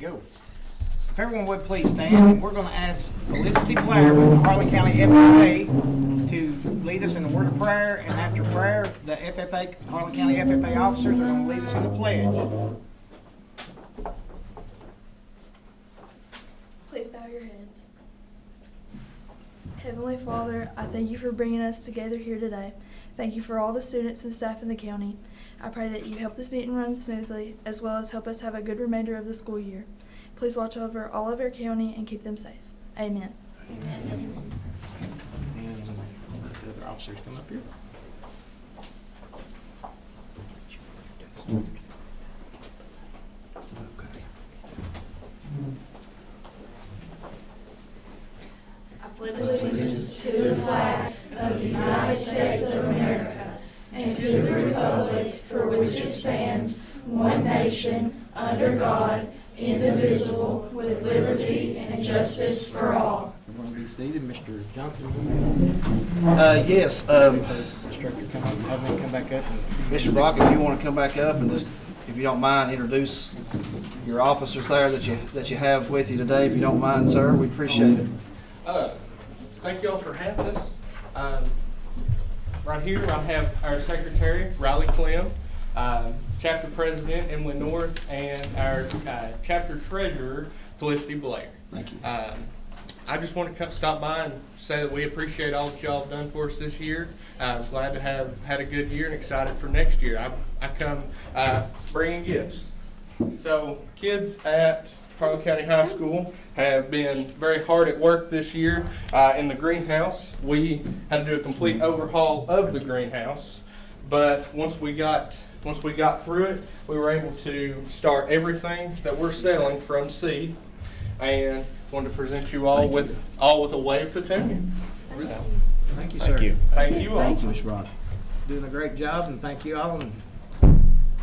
go. If everyone would please stand, we're going to ask Felicity Blair with the Harlan County FFA to lead us in the word of prayer, and after prayer, the FFA, Harlan County FFA officers are going to lead us in the pledge. Please bow your heads. Heavenly Father, I thank you for bringing us together here today. Thank you for all the students and staff in the county. I pray that you help this meeting run smoothly, as well as help us have a good remainder of the school year. Please watch over all of our county and keep them safe. Amen. And the other officers come up here. I pledge allegiance to the flag of the United States of America and to the republic for which it stands, one nation, under God, indivisible, with liberty and justice for all. Everyone be seated. Mr. Johnson. Yes, Instructor, come up, have him come back up. Mr. Brock, if you want to come back up and just, if you don't mind, introduce your officers there that you have with you today, if you don't mind, sir, we appreciate it. Thank you all for having us. Right here, I have our secretary, Riley Clem, chapter president, Emily North, and our chapter treasurer, Felicity Blair. Thank you. I just want to stop by and say that we appreciate all that y'all have done for us this year. I'm glad to have had a good year and excited for next year. I come bringing gifts. So kids at Harlan County High School have been very hard at work this year in the greenhouse. We had to do a complete overhaul of the greenhouse, but once we got through it, we were able to start everything that we're selling from seed, and wanted to present you all with a wave petunia. So, Thank you, sir. thank you all. Thank you, Mr. Brock. Doing a great job, and thank you all, and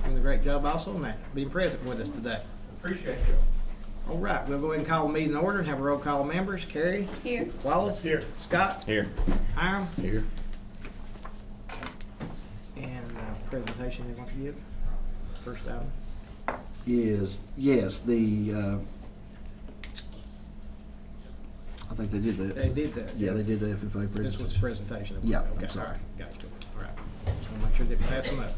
doing a great job also in that, being present with us today. Appreciate you. All right, we'll go ahead and call the meeting to order and have a roll call of members. Carrie? Here. Wallace? Here. Scott? Here. Hiram? Here. And presentation they want to give? First item? Yes, I think they did that. They did that. Yeah, they did the FFA This was the presentation. presentation. Yeah, Okay, I'm sorry. all right, gotcha. All right. Just want to make sure they pass them up.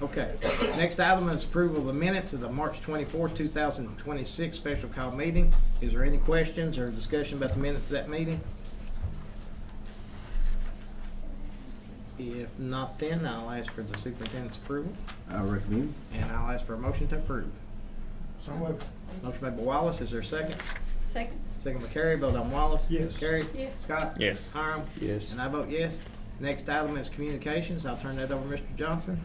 Okay, next item is approval of the minutes of the March 24, 2026 special call meeting. Is there any questions or discussion about the minutes of that meeting? If not, then I'll ask for the superintendent's approval, I recommend. and I'll ask for a motion to approve. Motion made by Wallace, is there a second? Second. Second by Carrie, vote on Wallace. Yes. Carrie? Yes. Scott? Yes. Hiram? Yes. And I vote yes. Next item is communications. I'll turn that over to Mr. Johnson.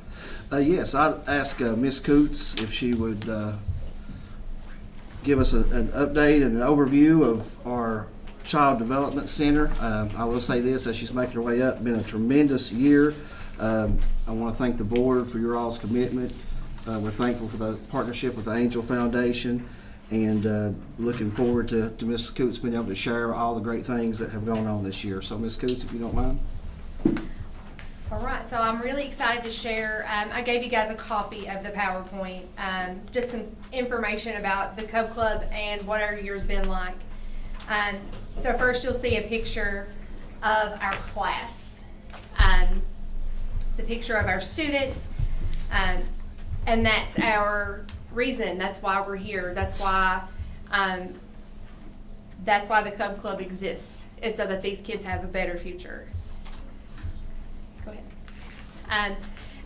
Yes, I'd ask Ms. Coots if she would give us an update and an overview of our Child Development Center. I will say this, as she's making her way up, been a tremendous year. I want to thank the board for your all's commitment. We're thankful for the partnership with the Angel Foundation, and looking forward to Ms. Coots being able to share all the great things that have gone on this year. So Ms. Coots, if you don't mind. All right, so I'm really excited to share. I gave you guys a copy of the PowerPoint, just some information about the Cub Club and what our year's been like. So first you'll see a picture of our class. It's a picture of our students, and that's our reason. That's why we're here. That's why the Cub Club exists, is so that these kids have a better future. Go ahead. And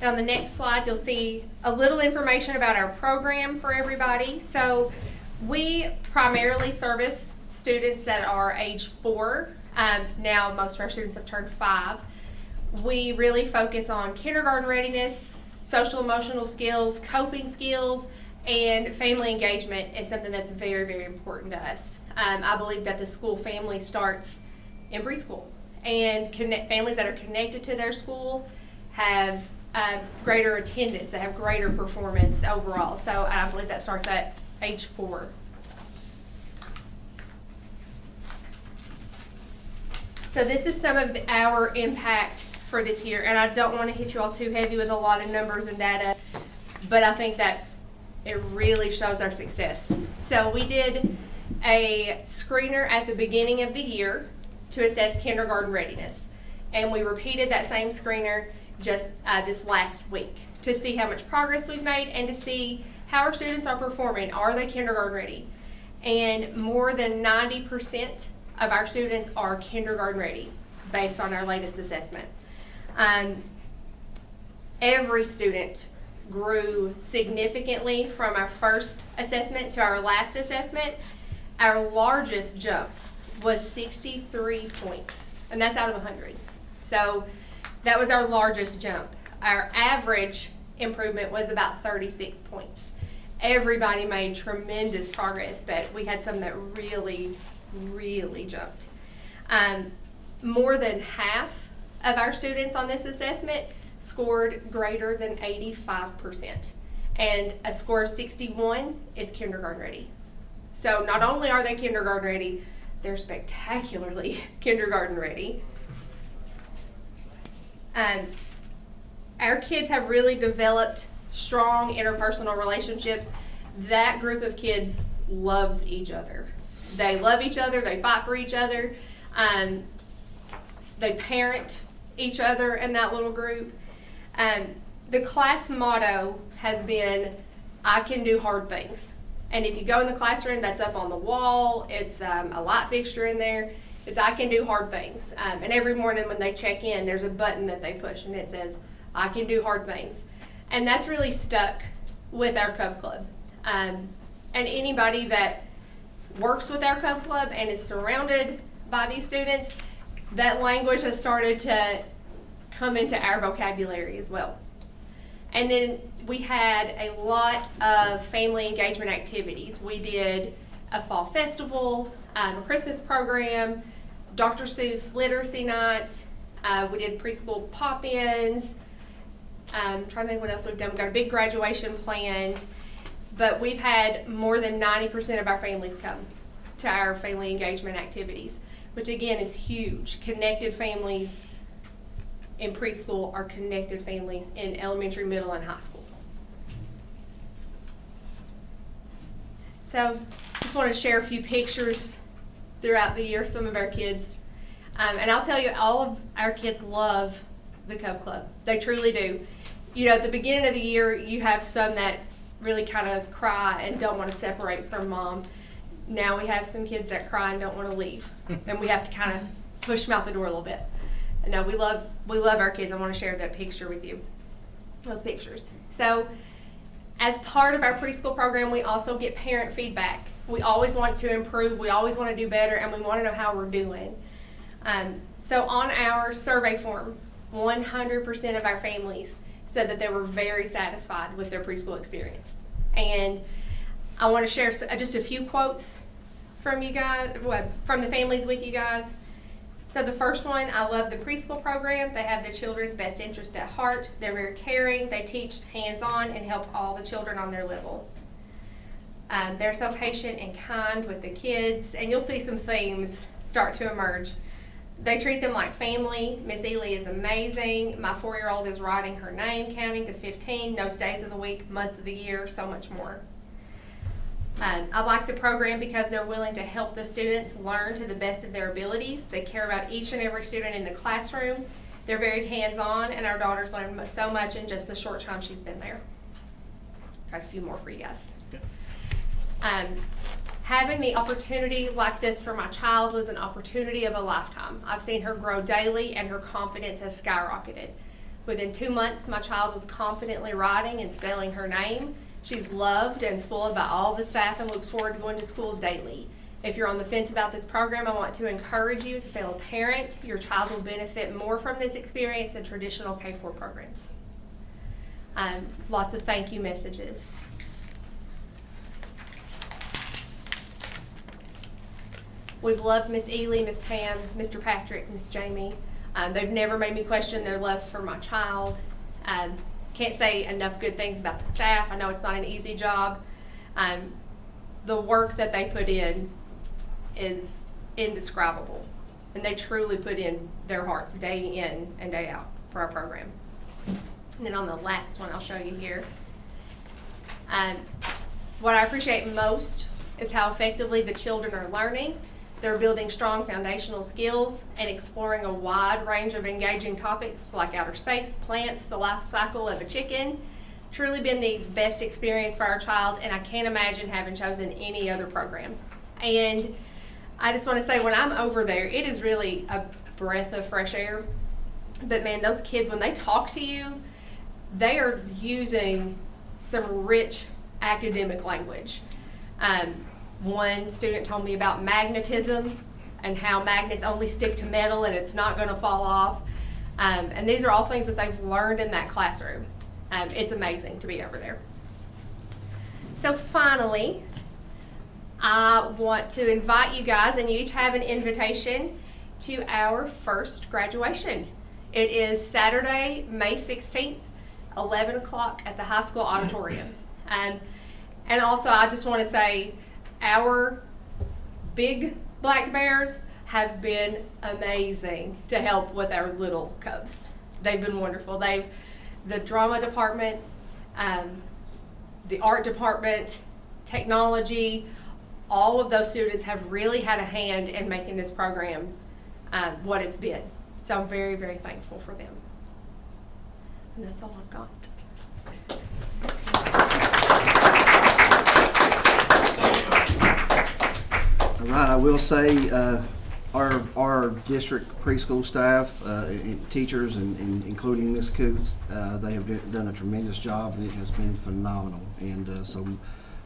on the next slide, you'll see a little information about our program for everybody. So we primarily service students that are age 4. Now most of our students have turned 5. We really focus on kindergarten readiness, social emotional skills, coping skills, and family engagement is something that's very, very important to us. I believe that the school family starts in preschool, and families that are connected to their school have greater attendance, they have greater performance overall. So I believe that starts at age 4. So this is some of our impact for this year, and I don't want to hit you all too heavy with a lot of numbers and data, but I think that it really shows our success. So we did a screener at the beginning of the year to assess kindergarten readiness. And we repeated that same screener just this last week to see how much progress we've made and to see how our students are performing. Are they kindergarten ready? And more than 90% of our students are kindergarten ready based on our latest assessment. Every student grew significantly from our first assessment to our last assessment. Our largest jump was 63 points, and that's out of 100. So that was our largest jump. Our average improvement was about 36 points. Everybody made tremendous progress, but we had some that really, really jumped. More than half of our students on this assessment scored greater than 85%. And a score of 61 is kindergarten ready. So not only are they kindergarten ready, they're spectacularly kindergarten ready. Our kids have really developed strong interpersonal relationships. That group of kids loves each other. They love each other, they fight for each other, they parent each other in that little group. The class motto has been, I can do hard things. And if you go in the classroom, that's up on the wall, it's a light fixture in there, it's I can do hard things. And every morning when they check in, there's a button that they push and it says, I can do hard things. And that's really stuck with our Cub Club. And anybody that works with our Cub Club and is surrounded by these students, that language has started to come into our vocabulary as well. And then we had a lot of family engagement activities. We did a fall festival, a Christmas program, Dr. Seuss literacy night, we did preschool pop-ins. I'm trying to think what else we've done. We've got a big graduation planned, but we've had more than 90% of our families come to our family engagement activities, which again is huge. Connected families in preschool are connected families in elementary, middle, and high school. So just want to share a few pictures throughout the year, some of our kids. And I'll tell you, all of our kids love the Cub Club. They truly do. You know, at the beginning of the year, you have some that really kind of cry and don't want to separate from mom. Now we have some kids that cry and don't want to leave. And we have to kind of push them out the door a little bit. No, we love our kids. I want to share that picture with you, those pictures. So as part of our preschool program, we also get parent feedback. We always want to improve. We always want to do better, and we want to know how we're doing. So on our survey form, 100% of our families said that they were very satisfied with their preschool experience. And I want to share just a few quotes from you guys, from the families with you guys. So the first one, I love the preschool program. They have the children's best interest at heart. They're very caring. They teach hands-on and help all the children on their level. They're so patient and kind with the kids, and you'll see some themes start to emerge. They treat them like family. Miss Ely is amazing. My 4-year-old is writing her name, counting to 15, knows days of the week, months of the year, so much more. I like the program because they're willing to help the students learn to the best of their abilities. They care about each and every student in the classroom. They're very hands-on, and our daughter's learned so much in just the short time she's been there. Got a few more for you guys. Having the opportunity like this for my child was an opportunity of a lifetime. I've seen her grow daily, and her confidence has skyrocketed. Within 2 months, my child was confidently writing and spelling her name. She's loved and spoiled by all the staff and looks forward to going to school daily. If you're on the fence about this program, I want to encourage you as a fellow parent. Your child will benefit more from this experience than traditional K-4 programs. Lots of thank you messages. We've loved Miss Ely, Miss Pam, Mr. Patrick, Miss Jamie. They've never made me question their love for my child. Can't say enough good things about the staff. I know it's not an easy job. The work that they put in is indescribable. And they truly put in their hearts day in and day out for our program. And then on the last one I'll show you here. What I appreciate most is how effectively the children are learning. They're building strong foundational skills and exploring a wide range of engaging topics like outer space, plants, the life cycle of a chicken. Truly been the best experience for our child, and I can't imagine having chosen any other program. And I just want to say, when I'm over there, it is really a breath of fresh air. But man, those kids, when they talk to you, they are using some rich academic language. One student told me about magnetism and how magnets only stick to metal and it's not going to fall off. And these are all things that they've learned in that classroom. It's amazing to be over there. So finally, I want to invite you guys, and you each have an invitation to our first graduation. It is Saturday, May 16th, 11 o'clock at the high school auditorium. And also, I just want to say, our big black bears have been amazing to help with our little cubs. They've been wonderful. The drama department, the art department, technology, all of those students have really had a hand in making this program what it's been. So I'm very, very thankful for them. And that's all I've got. All right, I will say, our district preschool staff, teachers, and including Ms. Coots, they have done a tremendous job, and it has been phenomenal. And so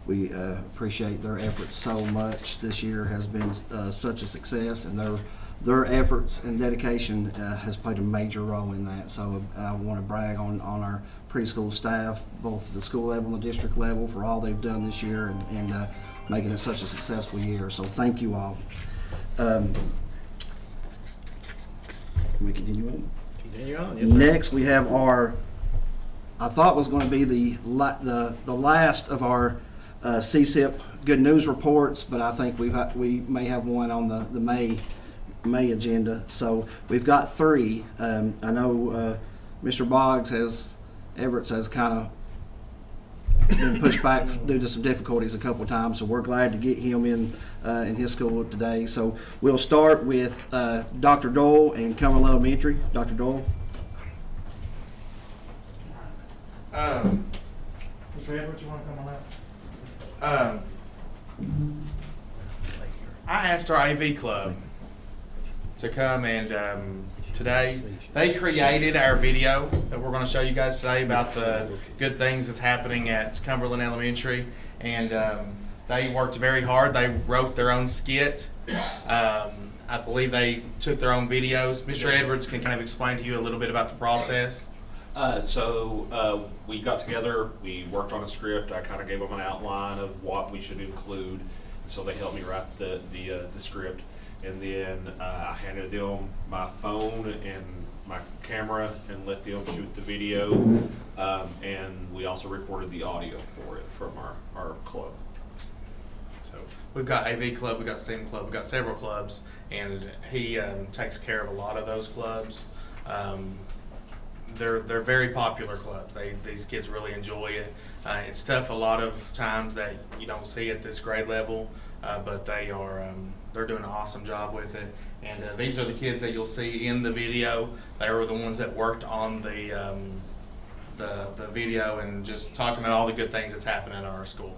we appreciate their efforts so much. This year has been such a success, and their efforts and dedication has played a major role in that. So I want to brag on our preschool staff, both at the school level and the district level, for all they've done this year and making it such a successful year. So thank you all. Can we continue on? Continue on. Yes, sir. Next, we have I thought was going to be the last of our CSIP good news reports, but I think we may have one on the May agenda. So we've got three. I know Mr. Boggs Everett has kind of been pushed back due to some difficulties a couple of times, so we're glad to get him in his school today. So we'll start with Dr. Dole and Cumberland Elementary. Dr. Dole. Mr. Edwards, you want to come on up? I asked our AV club to come and today they created our video that we're going to show you guys today about the good things that's happening at Cumberland Elementary, and they worked very hard. They wrote their own skit. I believe they took their own videos. Mr. Edwards can kind of explain to you a little bit about the process. So we got together, we worked on a script. I kind of gave them an outline of what we should include. So they helped me write the script. And then I handed them my phone and my camera and let them shoot the video. And we also recorded the audio for it from our club. So we've got AV club, we've got STEAM club, we've got several clubs, and he takes care of a lot of those clubs. They're very popular clubs. These kids really enjoy it. It's stuff a lot of times that you don't see at this grade level, but they're doing an awesome job with it. And these are the kids that you'll see in the video. They were the ones that worked on the video and just talking about all the good things that's happening at our school.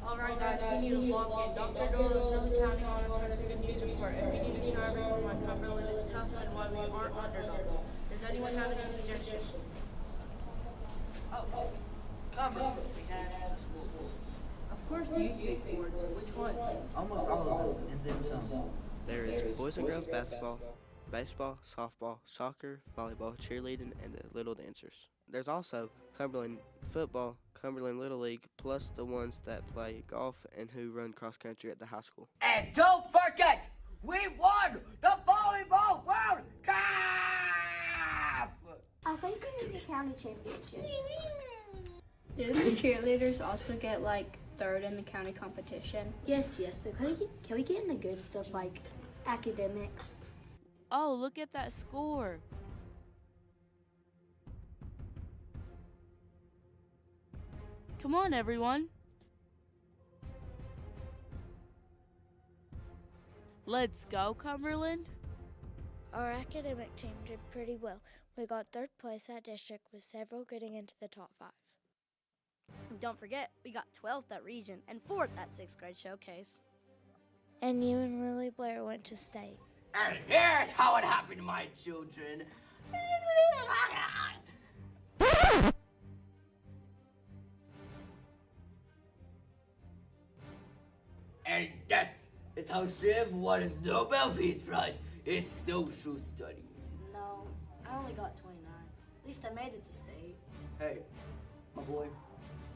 Alright guys, we need to lock in. Dr. Dole of Southern County Honors for this good news report, and we need to share everyone why Cumberland is tough and why we aren't underdogs. Does anyone have any suggestions? Of course do you pick sports. Which ones? Almost all of them, and then some. There is boys and girls basketball, baseball, softball, soccer, volleyball, cheerleading, and the Little Dancers. There's also Cumberland football, Cumberland Little League, plus the ones that play golf and who run cross country at the high school. And don't forget, we won the Volleyball World Cup! I think we need the county championship. Do the cheerleaders also get like third in the county competition. Yes, but can we get in the good stuff like academics? Oh, look at that score. Come on, everyone. Let's go, Cumberland. Our academic team did pretty well. We got third place at district with several getting into the top 5. Don't forget, we got 12th at region and 4th at 6th grade showcase. And you and Lily Blair went to state. And here's how it happened, my children. And this is how Shiv won his Nobel Peace Prize in social studies. No, I only got 29. At least I made it to state. Hey, my boy,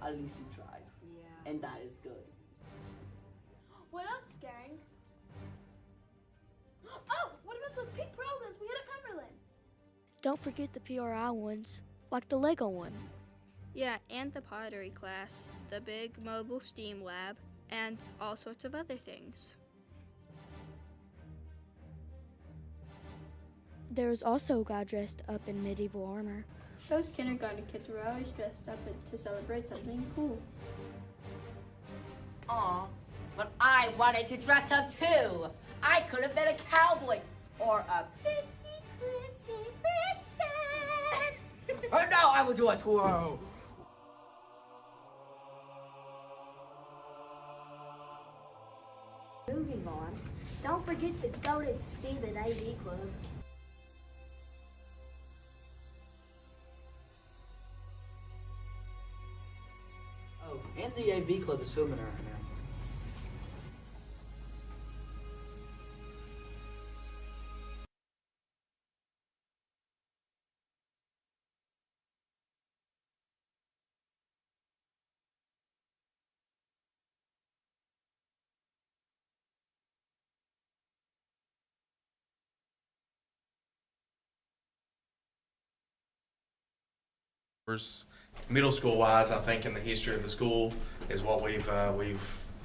at least you tried. Yeah. And that is good. What else, gang? Oh, what about those pink programs we had at Cumberland? Don't forget the PRI ones, like the Lego one. Yeah, and the pottery class, the big mobile STEAM lab, and all sorts of other things. There was also a guy dressed up in medieval armor. Those kindergarten kids were always dressed up to celebrate something cool. Aw, but I wanted to dress up too. I could have been a cowboy or a princess. Oh no, I will do a twirl. Moving on, don't forget the goated Stephen AV Club. Oh, and the AV Club is filming right now. Middle school wise, I think in the history of the school is what we've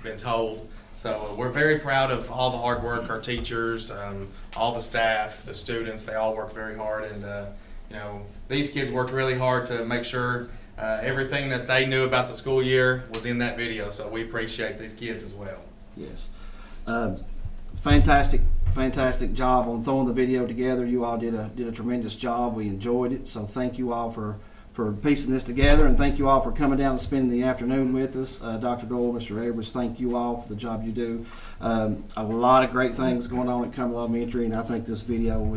been told. So we're very proud of all the hard work, our teachers, all the staff, the students. They all work very hard, and you know, these kids worked really hard to make sure everything that they knew about the school year was in that video. So we appreciate these kids as well. Yes. Fantastic job on throwing the video together. You all did a tremendous job. We enjoyed it. So thank you all for piecing this together, and thank you all for coming down and spending the afternoon with us. Dr. Dole, Mr. Edwards, thank you all for the job you do. A lot of great things going on at Cumberland Elementary, and I think this video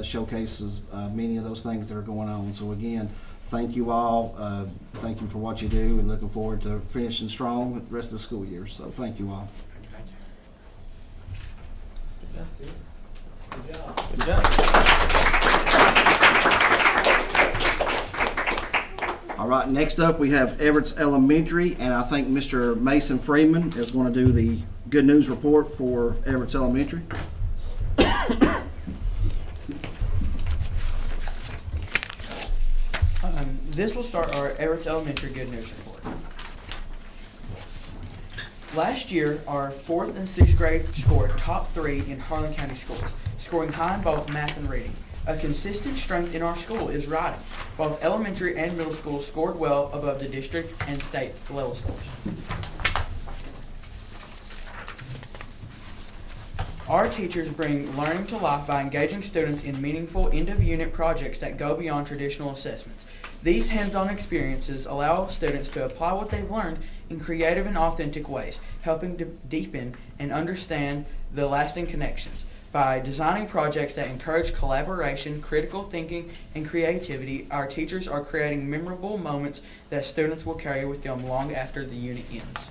showcases many of those things that are going on. So again, thank you all. Thank you for what you do, and looking forward to finishing strong with the rest of the school year. So thank you all. Good job. All right, next up we have Everett's Elementary, and I think Mr. Mason Freeman is going to do the good news report for Everett's Elementary. This will start our Everett's Elementary good news report. Last year, our 4th and 6th grade scored top 3 in Harlan County schools, scoring high in both math and reading. A consistent strength in our school is writing. Both elementary and middle schools scored well above the district and state level scores. Our teachers bring learning to life by engaging students in meaningful end-of-unit projects that go beyond traditional assessments. These hands-on experiences allow students to apply what they've learned in creative and authentic ways, helping to deepen and understand the lasting connections. By designing projects that encourage collaboration, critical thinking, and creativity, our teachers are creating memorable moments that students will carry with them long after the unit ends.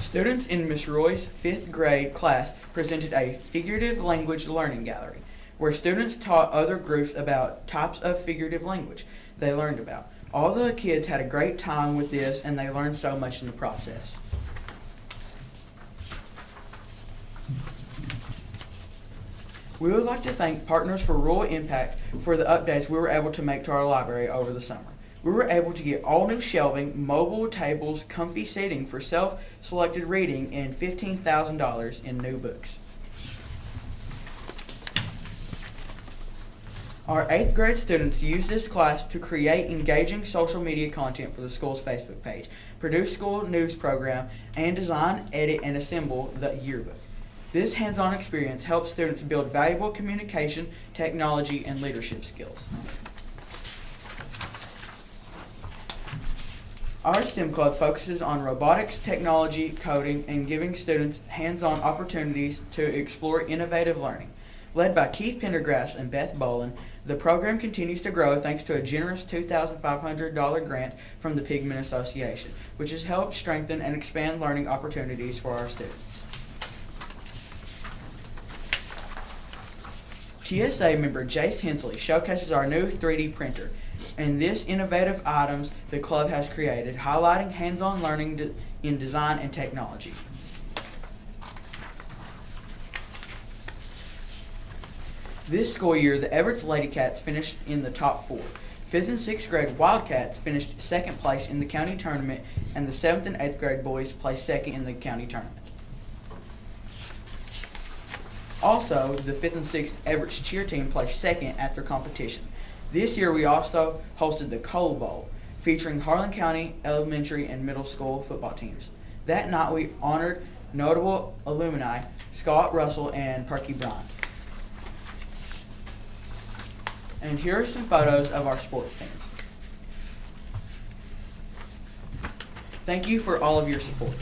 Students in Ms. Roy's 5th grade class presented a figurative language learning gallery, where students taught other groups about types of figurative language they learned about. All the kids had a great time with this, and they learned so much in the process. We would like to thank Partners for Rural Impact for the updates we were able to make to our library over the summer. We were able to get all new shelving, mobile tables, comfy seating for self-selected reading, and $15,000 in new books. Our 8th grade students used this class to create engaging social media content for the school's Facebook page, produce school news program, and design, edit, and assemble the yearbook. This hands-on experience helps students build valuable communication, technology, and leadership skills. Our STEM club focuses on robotics, technology, coding, and giving students hands-on opportunities to explore innovative learning. Led by Keith Pendergrass and Beth Bolin, the program continues to grow thanks to a generous $2,500 grant from the Pigment Association, which has helped strengthen and expand learning opportunities for our students. TSA member Jace Hensley showcases our new 3D printer and this innovative items the club has created, highlighting hands-on learning in design and technology. This school year, the Everett's Lady Cats finished in the top 4. 5th and 6th grade Wildcats finished 2nd place in the county tournament, and the 7th and 8th grade boys placed 2nd in the county tournament. Also, the 5th and 6th Everett's cheer team placed 2nd at their competition. This year, we also hosted the Coal Bowl, featuring Harlan County elementary and middle school football teams. That night, we honored notable alumni Scott Russell and Perky Bryant. And here are some photos of our sports teams. Thank you for all of your support.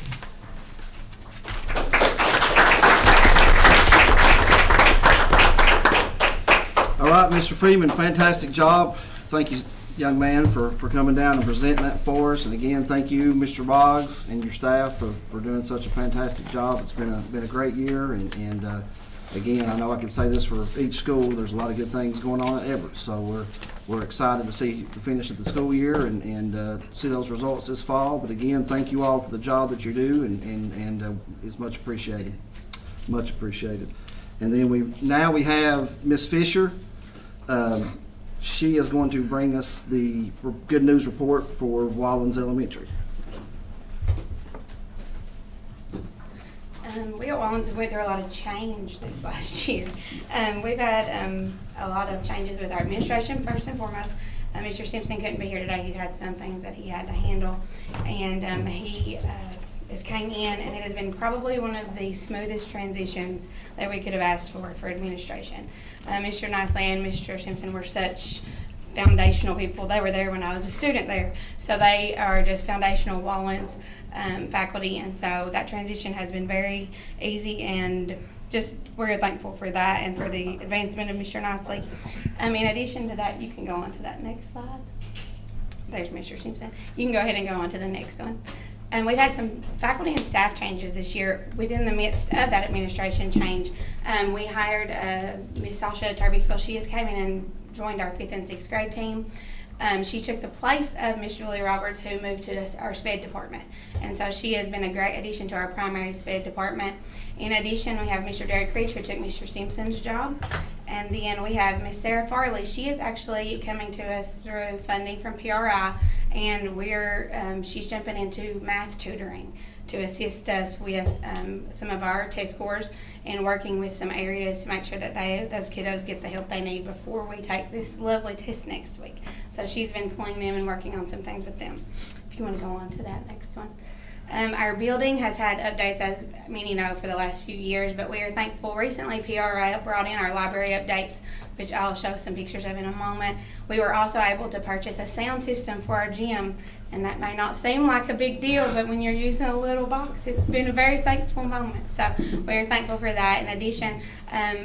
All right, Mr. Freeman, fantastic job. Thank you, young man, for coming down and presenting that for us. And again, thank you, Mr. Boggs and your staff for doing such a fantastic job. It's been a great year, and again, I know I can say this for each school. There's a lot of good things going on at Everett, so we're excited to see the finish of the school year and see those results this fall. But again, thank you all for the job that you do, and it's much appreciated, much appreciated. And then we have Miss Fisher. She is going to bring us the good news report for Wallens Elementary. We at Wallens have went through a lot of change this last year. We've had a lot of changes with our administration, first and foremost. Mr. Simpson couldn't be here today. He's had some things that he had to handle. And he has came in, and it has been probably one of the smoothest transitions that we could have asked for administration. Mr. Nicely and Mr. Simpson were such foundational people. They were there when I was a student there. So they are just foundational Wallens faculty, and so that transition has been very easy, and just we're thankful for that and for the advancement of Mr. Nicely. In addition to that, you can go on to that next slide. There's Mr. Simpson. You can go ahead and go on to the next one. And we've had some faculty and staff changes this year. Within the midst of that administration change, we hired Miss Sasha Turbyfield. She has came in and joined our 5th and 6th grade team. She took the place of Miss Julie Roberts, who moved to our SPED department. And so she has been a great addition to our primary SPED department. In addition, we have Mr. Derek Creech, who took Mr. Simpson's job. And then we have Miss Sarah Farley. She is actually coming to us through funding from PRI, and she's jumping into math tutoring to assist us with some of our test scores and working with some areas to make sure that those kiddos get the help they need before we take this lovely test next week. So she's been pulling them and working on some things with them. If you want to go on to that next one. Our building has had updates, as many know, for the last few years, but we are thankful. Recently, PRA brought in our library updates, which I'll show some pictures of in a moment. We were also able to purchase a sound system for our gym, and that may not seem like a big deal, but when you're using a little box, it's been a very thankful moment. So we're thankful for that. In addition,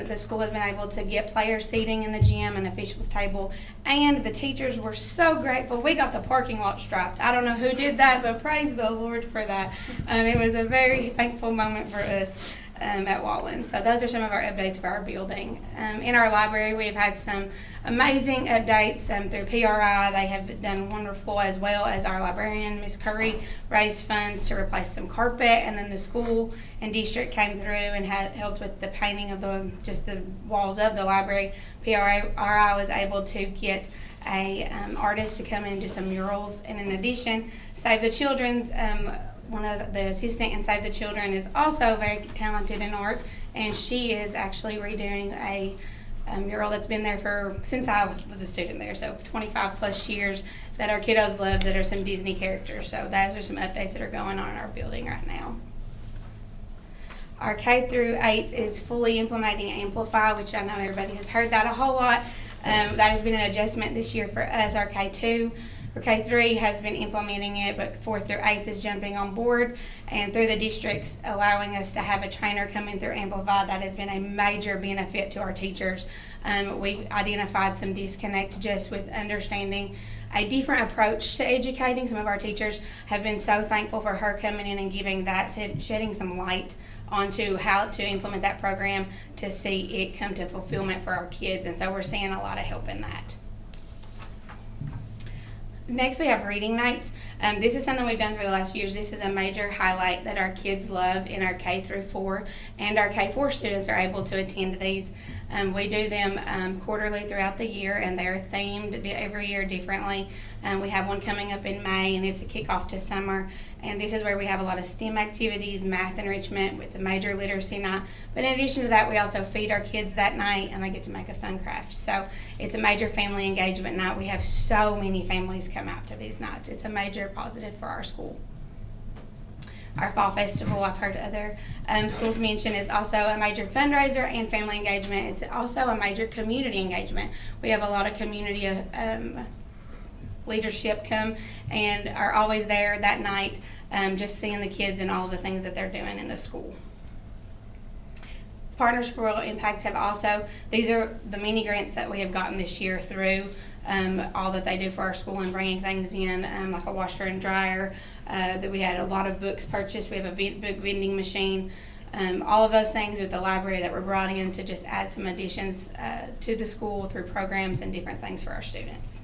the school has been able to get player seating in the gym and officials table, and the teachers were so grateful. We got the parking lot striped. I don't know who did that, but praise the Lord for that. It was a very thankful moment for us at Wallens. So those are some of our updates for our building. In our library, we've had some amazing updates through PRI. They have done wonderful, as well as our librarian, Ms. Curry, raised funds to replace some carpet, and then the school and district came through and had helped with the painting of the walls of the library. PRI was able to get a artist to come in and do some murals. And in addition, Save the Children's one of the assistant in Save the Children is also very talented in art, and she is actually redoing a mural that's been there since I was a student there, so 25 plus years, that our kiddos love, that are some Disney characters. So those are some updates that are going on in our building right now. Our K through 8 is fully implementing Amplify, which I know everybody has heard that a whole lot. That has been an adjustment this year for us. Our K2 or K3 has been implementing it, but 4th through 8th is jumping on board, and through the districts allowing us to have a trainer come in through Amplify, that has been a major benefit to our teachers. We've identified some disconnect just with understanding a different approach to educating. Some of our teachers have been so thankful for her coming in and giving that, shedding some light onto how to implement that program to see it come to fulfillment for our kids, and so we're seeing a lot of help in that. Next, we have reading nights. This is something we've done for the last few years. This is a major highlight that our kids love in our K through 4, and our K4 students are able to attend these. We do them quarterly throughout the year, and they're themed every year differently. We have one coming up in May, and it's a kickoff to summer. And this is where we have a lot of STEM activities, math enrichment. It's a major literacy night. But in addition to that, we also feed our kids that night, and they get to make a fun craft. So it's a major family engagement night. We have so many families come out to these nights. It's a major positive for our school. Our fall festival, I've heard other schools mention, is also a major fundraiser and family engagement. It's also a major community engagement. We have a lot of community leadership come and are always there that night, just seeing the kids and all of the things that they're doing in the school. Partners for Rural Impact have also, these are the mini grants that we have gotten this year through all that they do for our school and bringing things in, like a washer and dryer, that we had a lot of books purchased. We have a book vending machine, all of those things with the library that were brought in to just add some additions to the school through programs and different things for our students.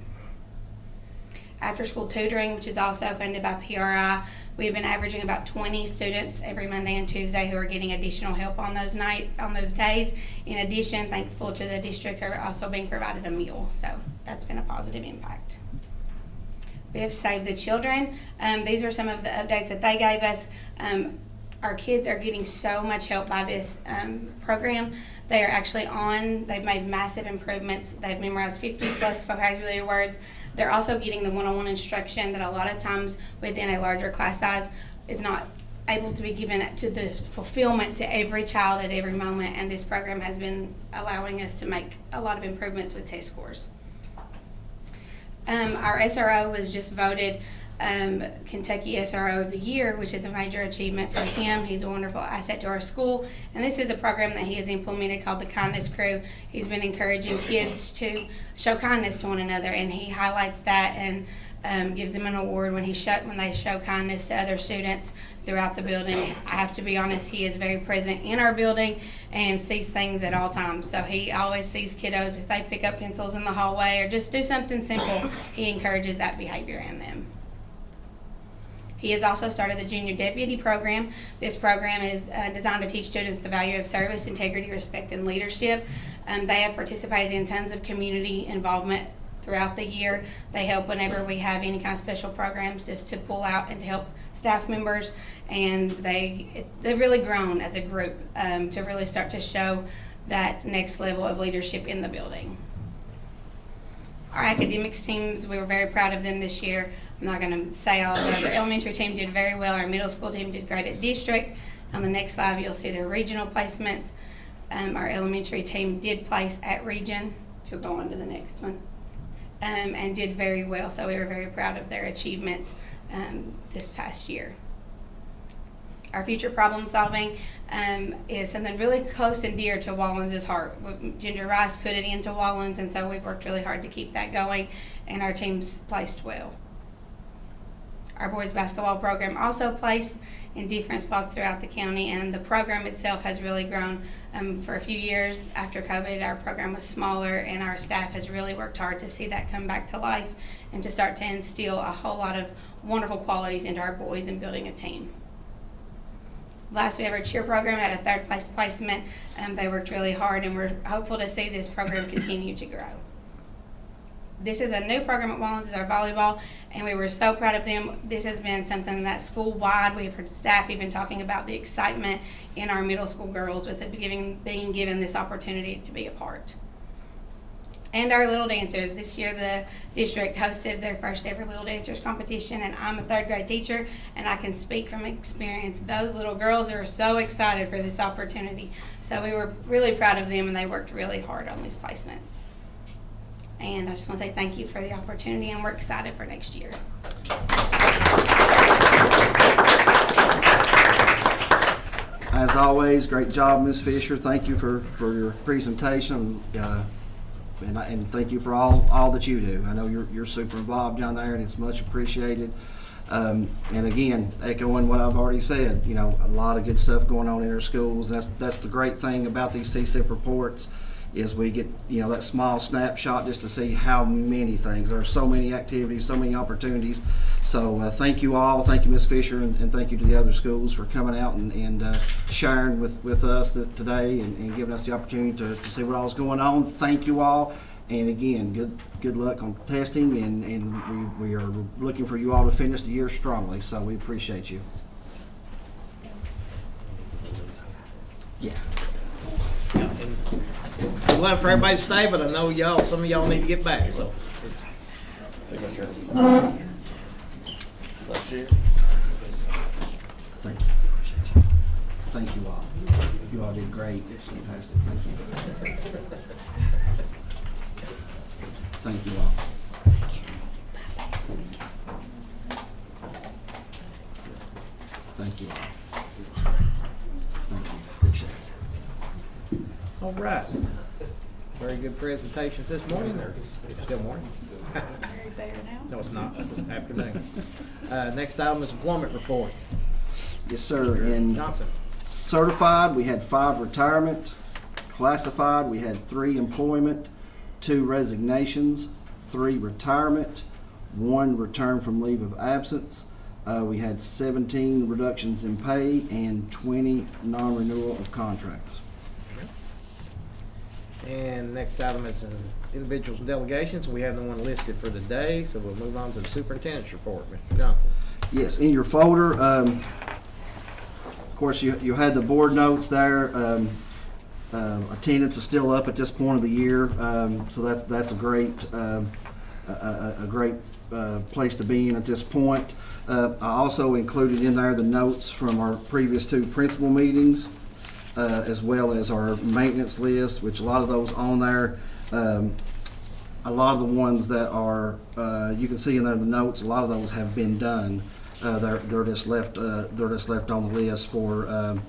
After school tutoring, which is also funded by PRI, we've been averaging about 20 students every Monday and Tuesday who are getting additional help on those days. In addition, thankful to the district, are also being provided a meal, so that's been a positive impact. We have Save the Children. These are some of the updates that they gave us. Our kids are getting so much help by this program. They are actually they've made massive improvements. They've memorized 50 plus vocabulary words. They're also getting the one-on-one instruction that a lot of times within a larger class size is not able to be given to the fulfillment to every child at every moment, and this program has been allowing us to make a lot of improvements with test scores. Our SRO was just voted Kentucky SRO of the Year, which is a major achievement for him. He's a wonderful asset to our school, and this is a program that he has implemented called the Kindness Crew. He's been encouraging kids to show kindness to one another, and he highlights that and gives them an award when they show kindness to other students throughout the building. I have to be honest, he is very present in our building and sees things at all times. So he always sees kiddos, if they pick up pencils in the hallway or just do something simple, he encourages that behavior in them. He has also started the Junior Deputy Program. This program is designed to teach students the value of service, integrity, respect, and leadership. They have participated in tons of community involvement throughout the year. They help whenever we have any kind of special programs just to pull out and to help staff members. And they've really grown as a group to really start to show that next level of leadership in the building. Our academics teams, we were very proud of them this year. I'm not going to say all of those. Our elementary team did very well. Our middle school team did great at district. On the next slide, you'll see their regional placements. Our elementary team did place at region, if you'll go on to the next one, and did very well. So we were very proud of their achievements this past year. Our future problem solving is something really close and dear to Wallins' heart. Ginger Rice put it into Wallins, and so we've worked really hard to keep that going, and our team's placed well. Our boys basketball program also placed in different spots throughout the county, and the program itself has really grown. For a few years after COVID, our program was smaller, and our staff has really worked hard to see that come back to life and to start to instill a whole lot of wonderful qualities into our boys in building a team. Last, we have our cheer program at a third place placement. They worked really hard, and we're hopeful to see this program continue to grow. This is a new program at Wallens, is our volleyball, and we were so proud of them. This has been something that school-wide, we've heard staff even talking about the excitement in our middle school girls with it being given this opportunity to be a part. And our Little Dancers. This year the district hosted their first ever Little Dancers competition, and I'm a third grade teacher and I can speak from experience. Those little girls are so excited for this opportunity. So we were really proud of them and they worked really hard on these placements. And I just want to say thank you for the opportunity and we're excited for next year. As always, great job, Ms. Fisher. Thank you for your presentation. And thank you for all that you do. I know you're super involved down there, and it's much appreciated. And again, echoing what I've already said, you know, a lot of good stuff going on in our schools. That's the great thing about these CSIP reports, is we get, you know, that small snapshot just to see how many things. There are so many activities, so many opportunities. So thank you all. Thank you, Ms. Fisher, and thank you to the other schools for coming out and sharing with us today and giving us the opportunity to see what all is going on. Thank you all. And again, good luck on testing, and we are looking for you all to finish the year strongly. So we appreciate you. Yeah. And I'd love for everybody to stay, but I know some of y'all need to get back, so. Thank you. Appreciate you. Thank you all. You all did great. It's fantastic. Thank you. Thank you all. Thank you all. Thank you. Appreciate it. All right. Very good presentations this morning, or still morning? No, it's not. Afternoon. Next item is employment report. Yes, sir. In Johnson. certified, we had 5 retirement. Classified, we had 3 employment, 2 resignations, 3 retirement, 1 return from leave of absence. We had 17 reductions in pay and 20 non-renewal of contracts. And next item is individuals and delegations. We have the one listed for the day, so we'll move on to the superintendent's report. Mr. Johnson. Yes, in your folder, of course, you had the board notes there. Attendance is still up at this point of the year, so that's a great place to be in at this point. I also included in there the notes from our previous 2 principal meetings, as well as our maintenance list, which a lot of those on there. A lot of the ones that are you can see in there the notes. A lot of those have been done. They're just left on the list for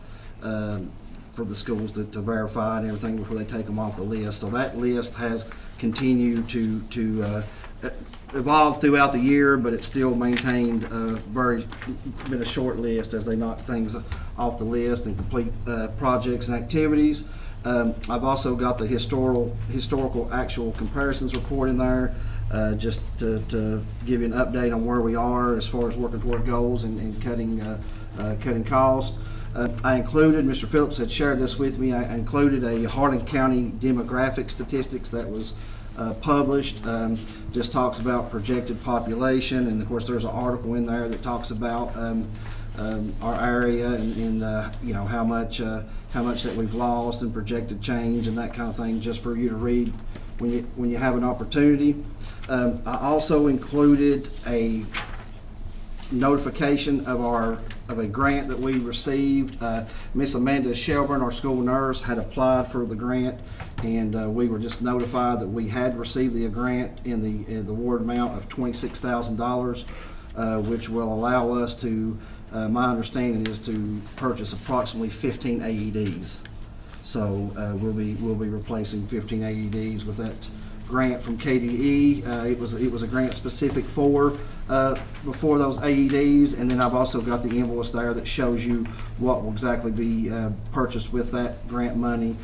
the schools to verify and everything before they take them off the list. So that list has continued to evolve throughout the year, but it's still maintained been a short list as they knock things off the list and complete projects and activities. I've also got the historical actual comparisons report in there, just to give you an update on where we are as far as working toward goals and cutting costs. I included, Mr. Phillips had shared this with me, I included a Hardin County demographic statistics that was published. Just talks about projected population, and of course there's an article in there that talks about our area and you know how much that we've lost and projected change and that kind of thing, just for you to read when you have an opportunity. I also included a notification of a grant that we received. Miss Amanda Shelburne, our school nurse, had applied for the grant, and we were just notified that we had received the grant in the award amount of $26,000, which will allow us to, my understanding is to purchase approximately 15 AEDs. So we'll be replacing 15 AEDs with that grant from KDE. It was a grant specific for those AEDs, and then I've also got the invoice there that shows you what will exactly be purchased with that grant money.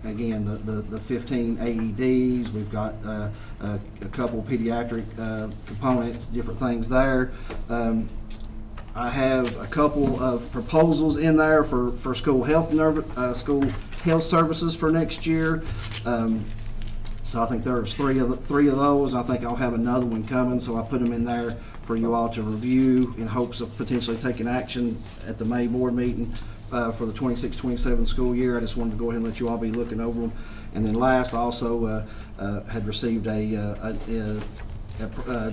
Again, the 15 AEDs, we've got a couple pediatric components, different things there. I have a couple of proposals in there for school health services for next year. So I think there's three of those. I think I'll have another one coming, so I put them in there for you all to review in hopes of potentially taking action at the May board meeting for the 26-27 school year. I just wanted to go ahead and let you all be looking over them. And then last, I also had received a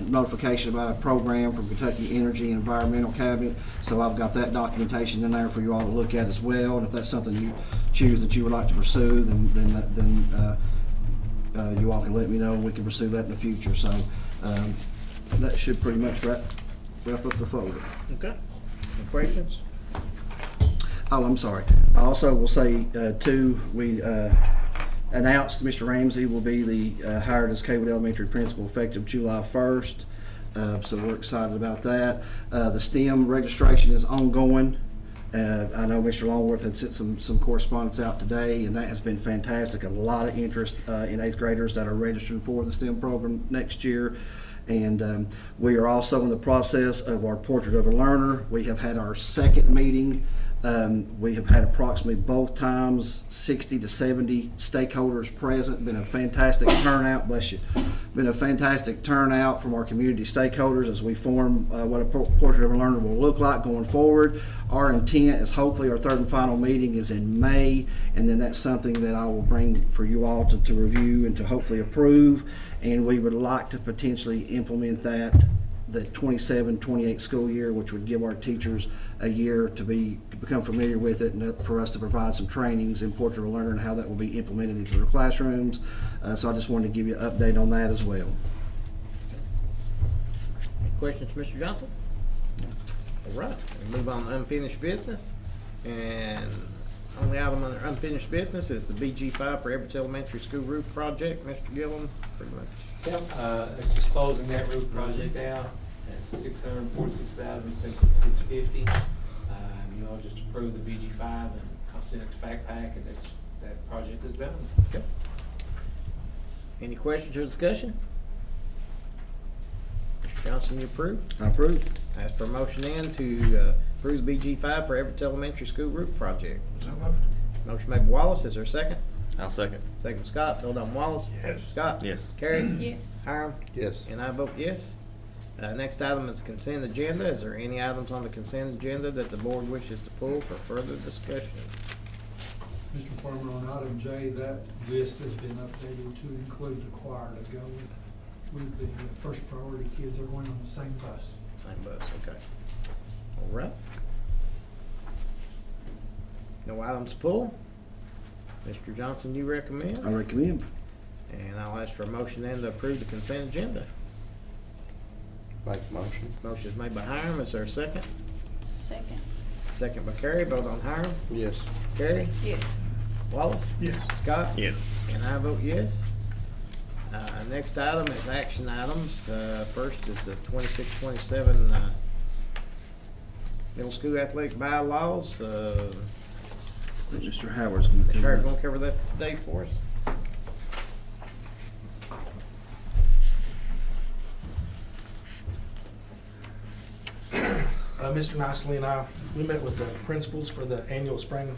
notification about a program from Kentucky Energy and Environmental Cabinet. So I've got that documentation in there for you all to look at as well. And if that's something you choose that you would like to pursue, then you all can let me know and we can pursue that in the future. So that should pretty much wrap up the folder. Okay. Any questions? Oh, I'm sorry. I also will say, too, we announced Mr. Ramsey will be the hired as Kaywood Elementary principal effective July 1st. So we're excited about that. The STEM registration is ongoing. I know Mr. Longworth had sent some correspondence out today, and that has been fantastic. A lot of interest in 8th graders that are registered for the STEM program next year. And we are also in the process of our Portrait of a Learner. We have had our second meeting. We have had approximately both times 60 to 70 stakeholders present. Been a fantastic turnout, bless you. Been a fantastic turnout from our community stakeholders as we form what a Portrait of a Learner will look like going forward. Our intent is hopefully our third and final meeting is in May, and then that's something that I will bring for you all to review and to hopefully approve. And we would like to potentially implement that the 27-28 school year, which would give our teachers a year to become familiar with it, and for us to provide some trainings in Portrait of a Learner and how that will be implemented into their classrooms. So I just wanted to give you an update on that as well. Any questions, Mr. Johnson? All right, we'll move on to unfinished business. And only item under unfinished business is the BG5 for Everett Elementary School roof project. Mr. Gillum, pretty much. Yep, it's just closing that roof project out. It's $646,650. You all just approved the BG5 and I'll send it to Fact Pack, and that project is done. Okay. Any questions or discussion? Mr. Johnson, you approve? I approve. Ask for a motion then to approve the BG5 for Everett Elementary School roof project. So moved. Motion made by Wallace. Is there a second? I'll second. Second by Scott. Vote on Wallace. Yes. Scott? Yes. Carrie? Yes. Hiram? Yes. And I vote yes. Next item is consent agenda. Is there any items on the consent agenda that the board wishes to pull for further discussion? Mr. Farmer, on item J, that list has been updated to include the choir to go with the first priority kids are going on the same bus. Same bus, okay. All right. No items to pull. Mr. Johnson, you recommend? I recommend. And I'll ask for a motion then to approve the consent agenda. Make the motion. Motion is made by Hiram. Is there a second? Second. Second by Carrie. Vote on Hiram. Yes. Carrie? Yes. Wallace? Yes. Scott? Yes. And I vote yes. Next item is action items. First is the 26-27 middle school athletic bylaws. Mr. Howard's going to Mr. cover Howard that. gonna cover that today for us. Mr. Nicely and I, we met with the principals for the annual spring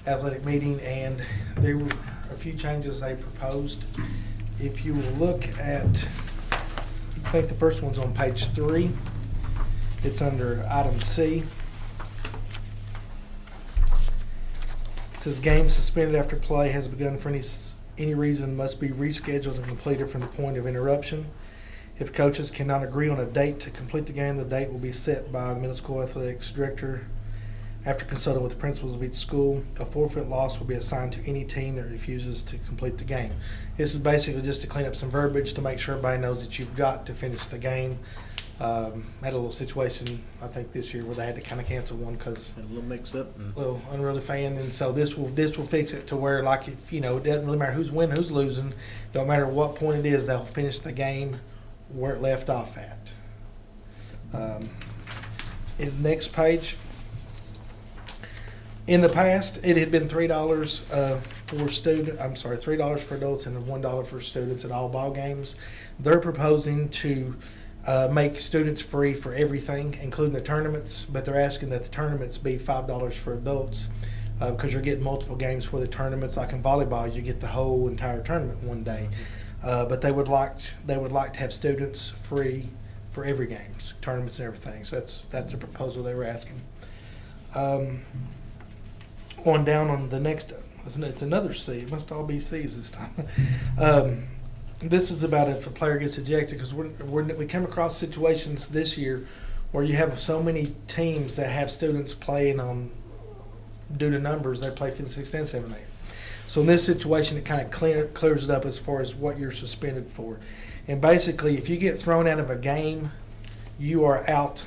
athletic meeting, and there were a few changes they proposed. If you will look at, I think the first one's on page 3. It's under item C. It says games suspended after play has begun for any reason must be rescheduled and completed from the point of interruption. If coaches cannot agree on a date to complete the game, the date will be set by the middle school athletics director after consulting with the principals of each school. A forfeit loss will be assigned to any team that refuses to complete the game. This is basically just to clean up some verbiage to make sure everybody knows that you've got to finish the game. Had a little situation, I think, this year where they had to kind of cancel one because A little mix up. a little unruly fan, and so this will fix it to where, like, if it doesn't really matter who's winning, who's losing, don't matter what point it is, they'll finish the game where it left off at. In the next page, in the past, it had been $3 $3 for adults and $1 for students at all ball games. They're proposing to make students free for everything, including the tournaments, but they're asking that the tournaments be $5 for adults, because you're getting multiple games for the tournaments. Like in volleyball, you get the whole entire tournament one day. But they would like to have students free for every games, tournaments and everything. So that's a proposal they were asking. On down on the next, it's another C. It must all be C's this time. This is about if a player gets ejected, because we come across situations this year where you have so many teams that have students playing on, due to numbers, they play 5th, 6th, and 7th, 8th. So in this situation, it kind of clears it up as far as what you're suspended for. And basically, if you get thrown out of a game, you are out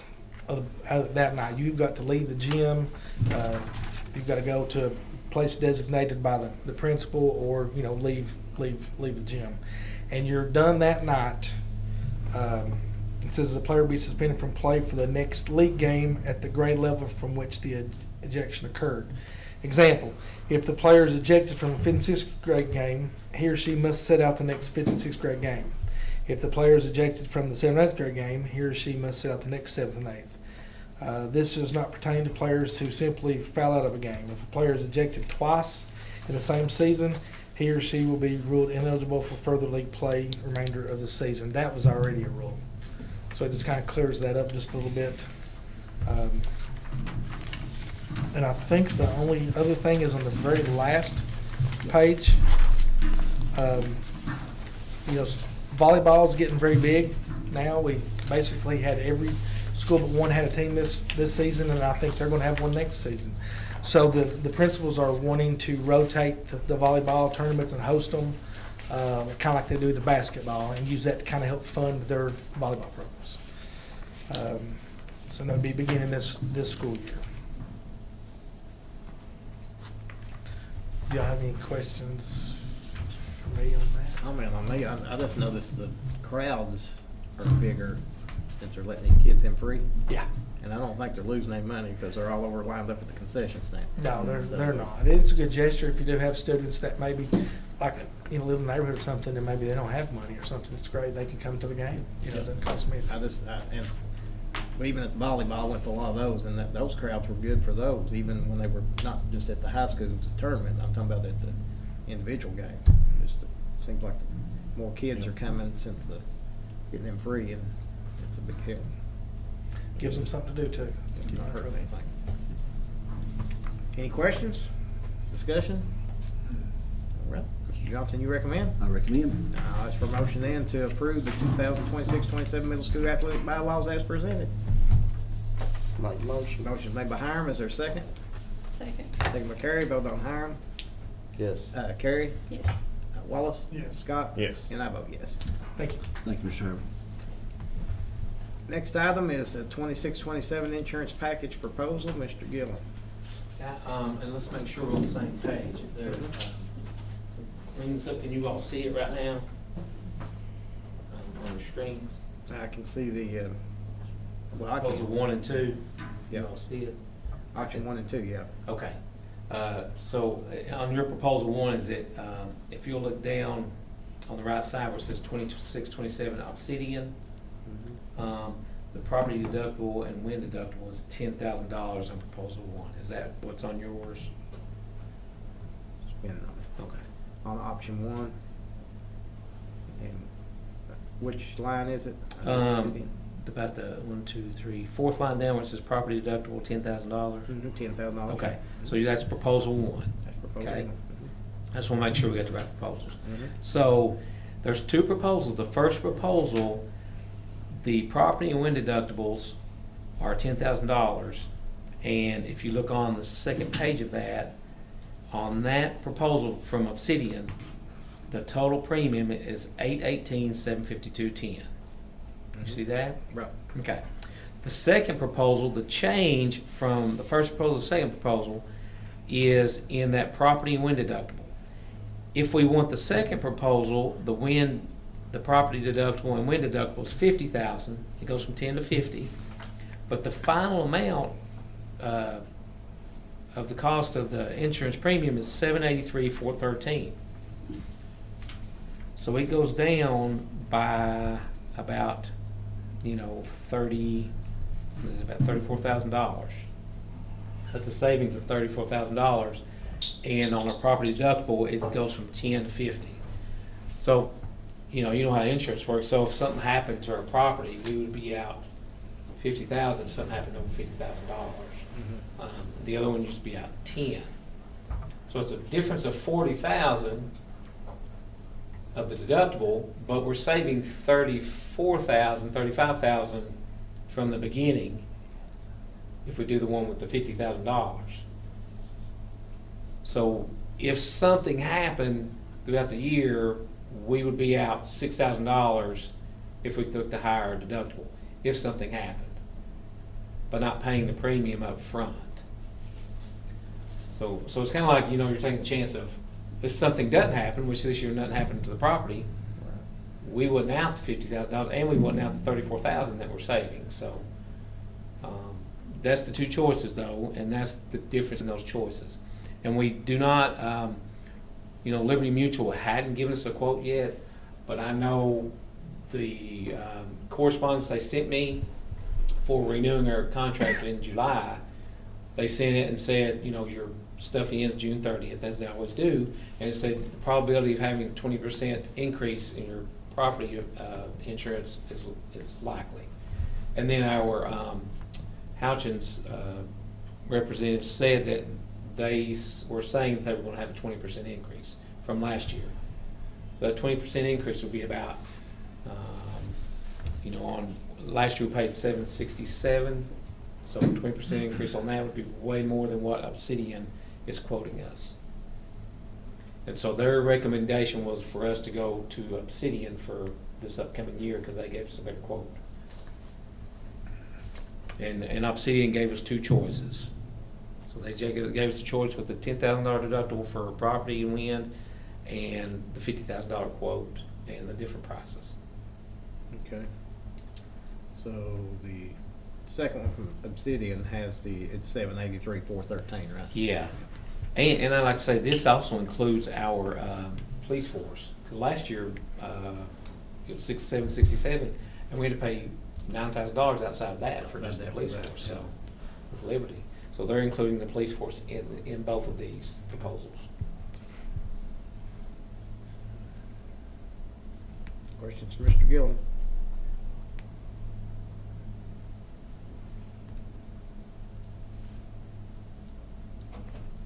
of that night. You've got to leave the gym. You've got to go to a place designated by the principal, or leave the gym, and you're done that night. It says the player will be suspended from play for the next league game at the grade level from which the ejection occurred. Example: if the player is ejected from a 5th and 6th grade game, he or she must sit out the next 5th and 6th grade game. If the player is ejected from the 7th and 8th grade game, he or she must sit out the next 7th and 8th. This does not pertain to players who simply foul out of a game. If a player is ejected twice in the same season, he or she will be ruled ineligible for further league play remainder of the season. That was already a rule. So it just kind of clears that up just a little bit. And I think the only other thing is on the very last page. Volleyball is getting very big now. We basically had every school but one had a team this season, and I think they're going to have one next season. So the principals are wanting to rotate the volleyball tournaments and host them, kind of like they do the basketball, and use that to kind of help fund their volleyball programs. So that'll be beginning this school year. Do y'all have any questions for me on that? I mean, on me, I just noticed the crowds are bigger since they're letting these kids in free. Yeah. And I don't think they're losing any money because they're all over lined up at the concession stand. No, they're not. It's a good gesture if you do have students that maybe, like, live in the neighborhood or something, and maybe they don't have money or something. It's great. They can come to the game. It doesn't cost me. Even at the volleyball, I went to a lot of those, and those crowds were good for those, even when they were not just at the high school tournament. I'm talking about at the individual games. Just it seems like more kids are coming since getting them free, and it's a big help. Gives them something to do too. Not hurt anything. Any questions? Discussion? All right, Mr. Johnson, you recommend? I recommend. It's for motion then to approve the 2026-27 middle school athletic bylaws as presented. Make motion. Motion made by Hiram. Is there a second? Second. Second by Carrie. Vote on Hiram. Yes. Carrie? Yes. Wallace? Yes. Scott? Yes. And I vote yes. Thank you. Thank you, Mr. Herbert. Next item is the 26-27 insurance package proposal. Mr. Gillen. Yeah, and let's make sure we're on the same page. If there's, can you all see it right now? On the screens? I can see the, I Proposal can. 1 and 2. Yeah. You all see it? Option 1 and 2, yeah. Okay. So on your proposal 1, is it, if you'll look down on the right side where it says 26-27 Obsidian, the property deductible and wind deductible is $10,000 on proposal 1. Is that what's on yours? Spending on it. Okay. On option 1. And which line is it? About the 1, 2, 3, 4th line down where it says property deductible $10,000. $10,000. Okay, so that's proposal 1. That's proposal Okay. 1. I just want to make sure we got the right proposals. Mhm. So there's 2 proposals. The first proposal, the property and wind deductibles are $10,000, and if you look on the second page of that, on that proposal from Obsidian, the total premium is $818,752.10. You see that? Right. Okay. The second proposal, the change from the first proposal to the second proposal, is in that property and wind deductible. If we want the second proposal, the property deductible and wind deductible is $50,000. It goes from 10 to 50, but the final amount of the cost of the insurance premium is $783,413. So it goes down by about about $34,000. That's a savings of $34,000. And on a property deductible, it goes from 10 to 50. So, you know how insurance works. So if something happened to our property, we would be out $50,000 if something happened over $50,000. The other one used to be out 10. So it's a difference of 40,000 of the deductible, but we're saving 35,000 from the beginning if we do the one with the $50,000. So if something happened throughout the year, we would be out $6,000 if we took the higher deductible, if something happened, but not paying the premium up front. So it's kind of like, you're taking a chance of, if something doesn't happen, which this year nothing happened to the property, we wasn't out the $50,000 and we wasn't out the $34,000 that we're saving. So that's the two choices though, and that's the difference in those choices. And we do not, Liberty Mutual hadn't given us a quote yet, but I know the correspondence they sent me for renewing our contract in July, they sent it and said, your stuff ends June 30th, as they always do, and it said the probability of having a 20% increase in your property insurance is likely. And then our Houchins representative said that they were saying that they were going to have a 20% increase from last year. But a 20% increase would be about, on last year we paid $767, so a 20% increase on that would be way more than what Obsidian is quoting us. And so their recommendation was for us to go to Obsidian for this upcoming year because they gave us a better quote. And Obsidian gave us two choices. So they gave us a choice with the $10,000 deductible for property and wind, and the $50,000 quote, and the different prices. Okay. So the second one from Obsidian has it's $783,413, right? Yeah, and I like to say this also includes our police force. Cause last year it was $767, and we had to pay $9,000 outside of that for just the police force. So with Liberty, so they're including the police force in both of these proposals. Questions for Mr. Gillum?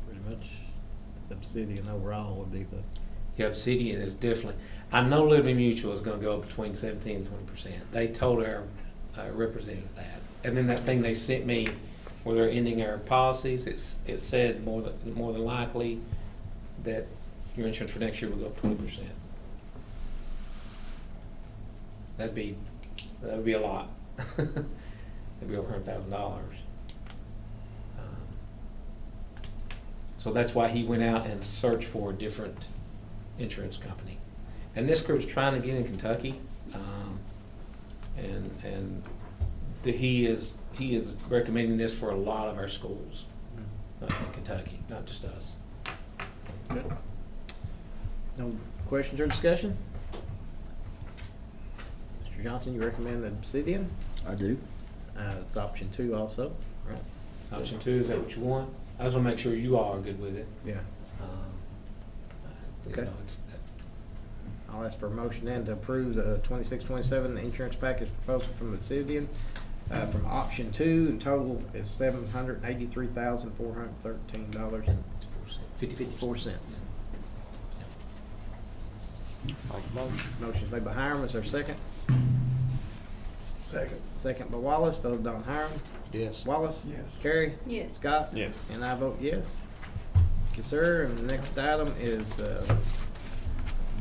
Pretty much Obsidian overall would be the... Yeah, Obsidian is definitely, I know Liberty Mutual is going to go up between 17 and 20%. They told our representative that. And then that thing they sent me where they're ending our policies, it said more than likely that your insurance for next year will go up 20%. That would be a lot. That'd be over $100,000. So that's why he went out and searched for a different insurance company. And this group's trying to get in Kentucky, and he is recommending this for a lot of our schools in Kentucky, not just us. Good. No questions or discussion? Mr. Johnson, you recommend the Obsidian? I do. It's option 2 also, right? Option 2, is that what you want? I just want to make sure you all are good with it. Yeah. Okay. I'll ask for a motion then to approve the 26-27 insurance package proposal from Obsidian. From option 2, in total is $783,413.54. Motion made by Hiram. Is there a second? Second. Second by Wallace. Voted on Hiram. Yes. Wallace? Yes. Carey? Yes. Scott? Yes. And I vote yes. Yes, sir. And the next item is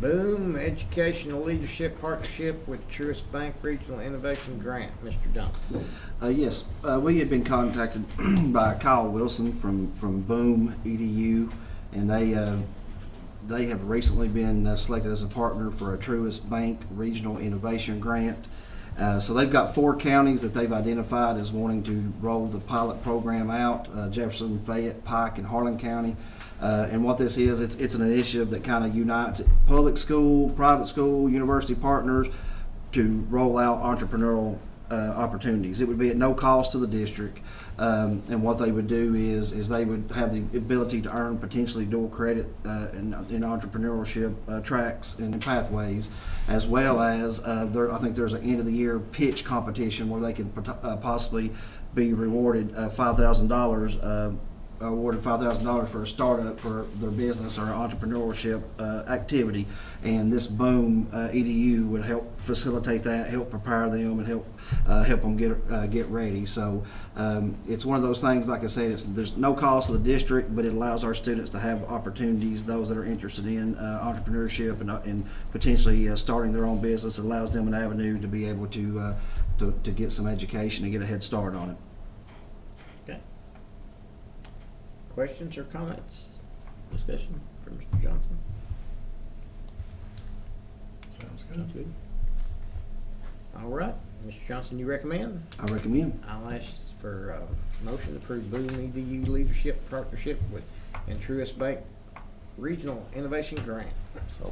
Boom Educational Leadership Partnership with Truist Bank Regional Innovation Grant. Mr. Johnson. Yes, we had been contacted by Kyle Wilson from Boom EDU, and they have recently been selected as a partner for a Truist Bank Regional Innovation Grant. So they've got 4 counties that they've identified as wanting to roll the pilot program out, Jefferson, Fayette, Pike, and Harlan County. And what this is, it's an initiative that kind of unites public school, private school, university partners to roll out entrepreneurial opportunities. It would be at no cost to the district. And what they would do is they would have the ability to earn potentially dual credit in entrepreneurship tracks and pathways, as well as I think there's an end of the year pitch competition where they could possibly be rewarded $5,000. Awarded $5,000 for a startup for their business or entrepreneurship activity, and this Boom EDU would help facilitate that, help prepare them, and help them get ready. So it's one of those things. Like I said, there's no cost to the district, but it allows our students to have opportunities. Those that are interested in entrepreneurship and potentially starting their own business, it allows them an avenue to be able to get some education and get a head start on it. Questions or comments? Discussion for Mr. Johnson? Sounds Good. All right, Mr. Johnson, you recommend? I recommend. I'll ask for a motion to approve Boom EDU Leadership Partnership with Truist Bank Regional Innovation Grant.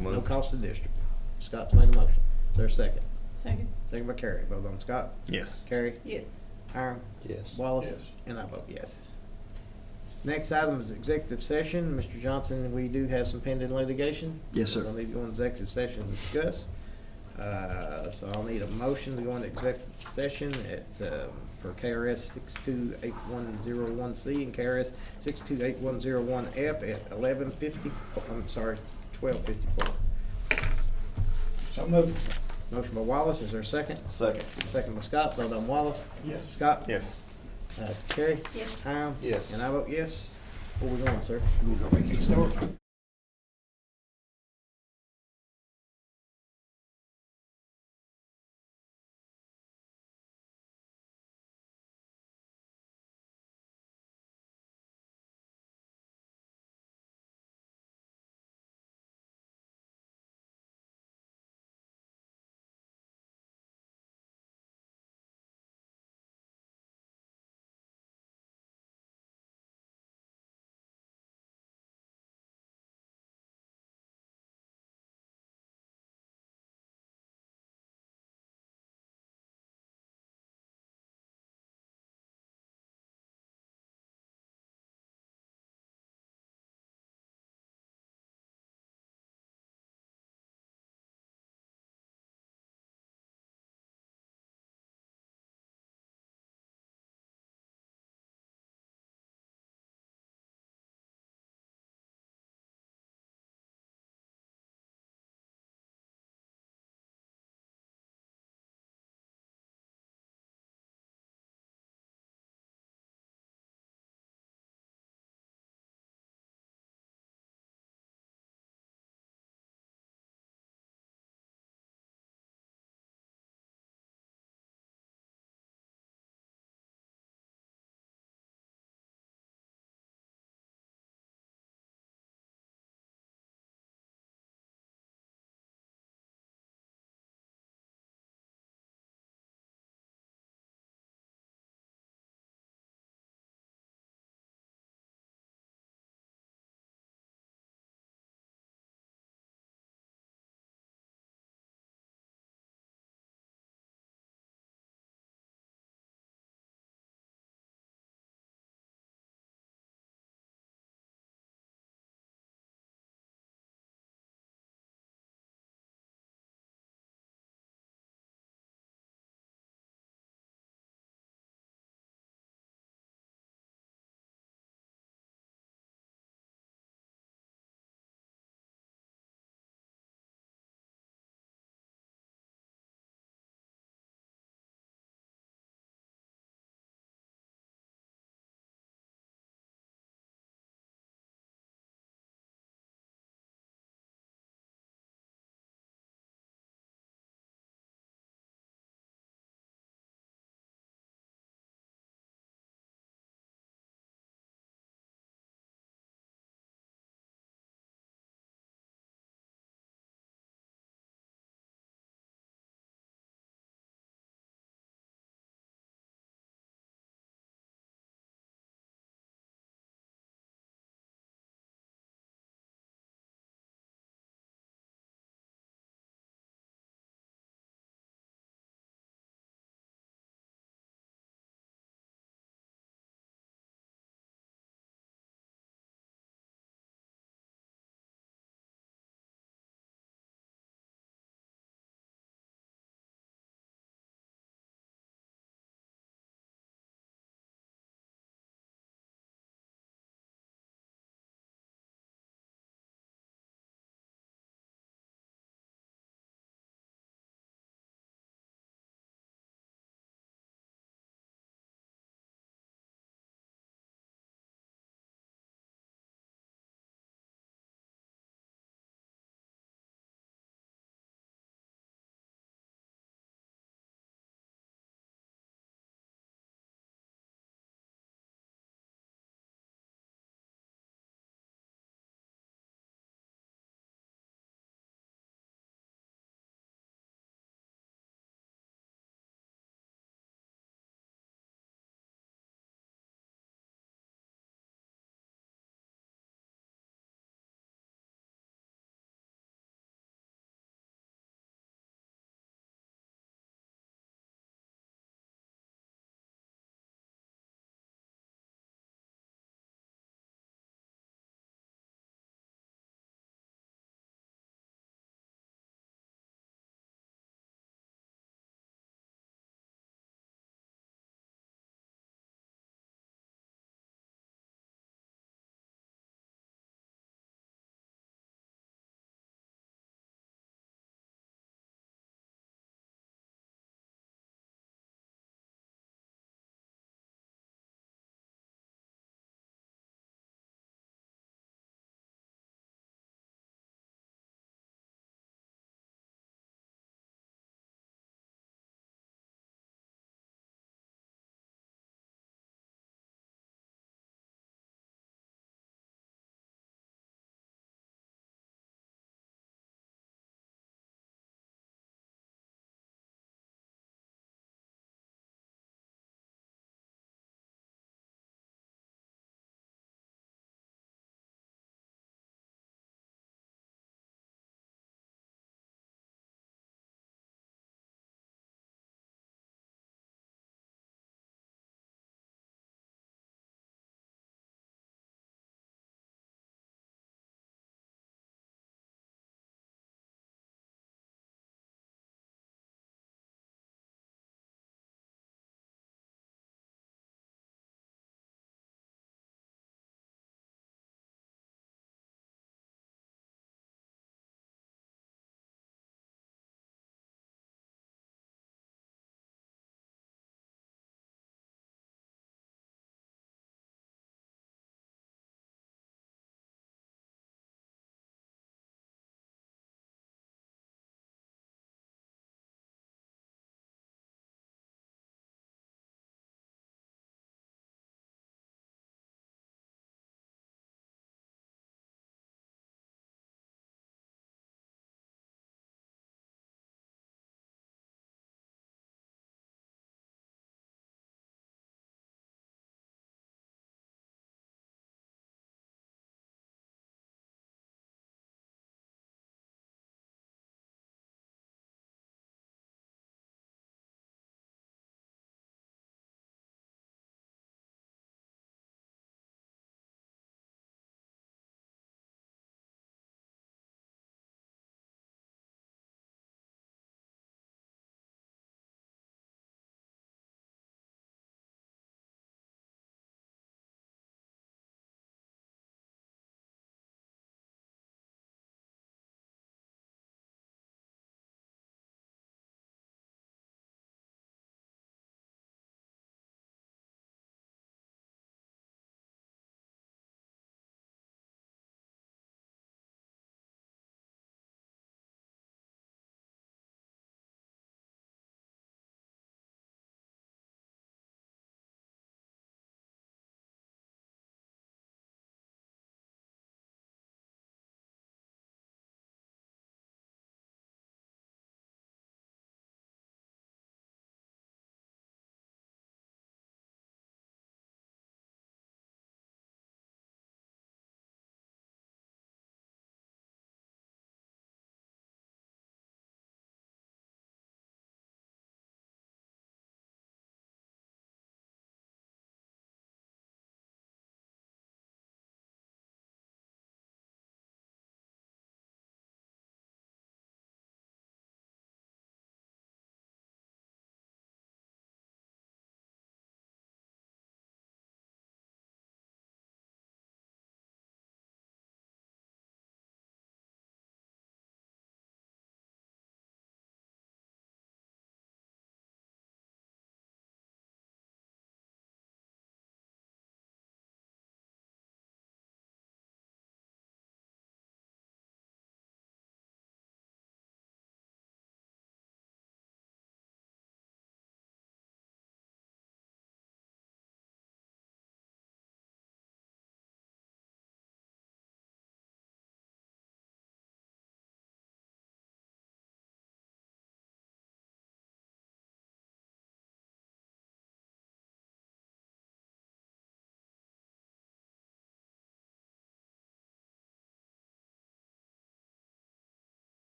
No cost to district. Scott's made a motion. Is there a second? Second. Second by Carrie. Vote on Scott? Yes. Carrie? Yes. Hiram? Yes. Wallace? Yes. And I vote yes. Next item is executive session. Mr. Johnson, we do have some pending litigation. Yes, sir. We'll need to go into executive session to discuss. So I'll need a motion to go into executive session for KRS 628101C and KRS 628101F at 12:54. So moved. Motion by Wallace. Is there a second? Second. Second by Scott. Vote on Wallace. Yes. Scott? Yes. Carrie? Yes. Hiram? Yes. And I vote yes. Where we going, sir? We're going to start.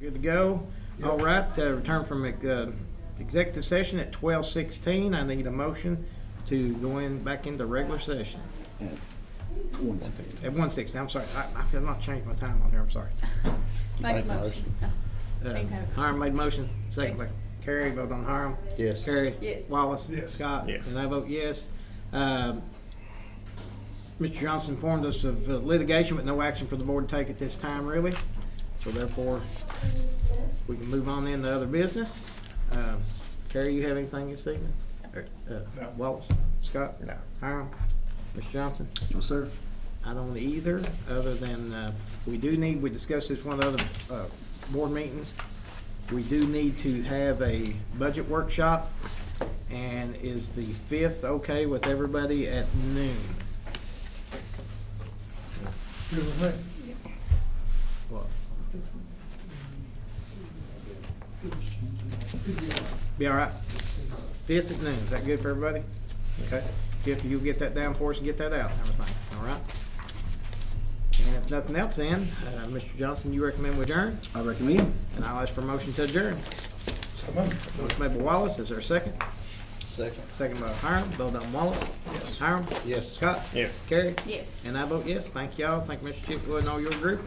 Good to go. All right, return from executive session at 12:16. I need a motion to go back into regular session. At 1:16. At 1:16, I'm sorry. I have not changed my time on here, I'm sorry. Make a motion. Hiram made motion, second by Carrie, vote on Hiram. Yes. Carrie? Yes. Wallace? Yes. Scott? Yes. And I vote yes. Mr. Johnson informed us of litigation, but no action for the board to take at this time, really. So therefore, we can move on into other business. Carrie, you have anything this evening? Wallace? Scott? No. Hiram? Mr. Johnson? No, sir. I don't either, other than, we discussed this one of the other, board meetings. We do need to have a budget workshop, and is the 5th okay with everybody at noon? What? Be all right? 5th at noon, is that good for everybody? Okay. Jeff, you'll get that down for us and get that out and everything, all right? And if nothing else then, Mr. Johnson, you recommend we adjourn? I recommend. And I'll ask for a motion to adjourn. Motion made by Wallace, is there a second? Second. Second by Hiram, vote on Wallace. Yes. Hiram? Yes. Scott? Yes. Carrie? Yes. And I vote yes, thank y'all, thank Mr. Chipwood and all your group.